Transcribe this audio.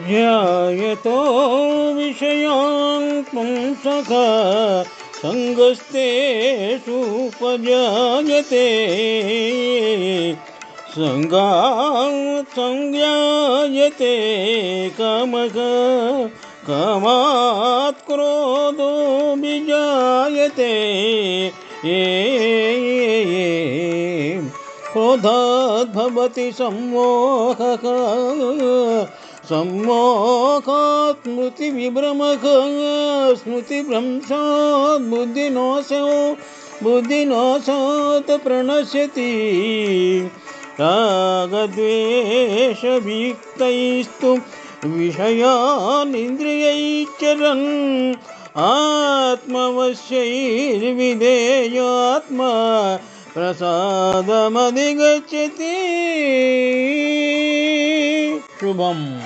ध्यायतो विषयान् पुंसः सङ्गस्तेषुपजायते सङ्गात् संज्ञायते कामः कामात् क्रोधो विजायते क्रोधात् भवति सम्मोहः सम्मोहात् स्मृतिविभ्रमः स्मृतिभ्रंशात् बुद्धिनाशात् प्रणश्यति रागद्वेषवियुक्तैस्तु विषयान् इन्द्रियैश्चरन् आत्मवश्यैर्विधेयात्मा प्रसादमधिगच्छति। शुभम्।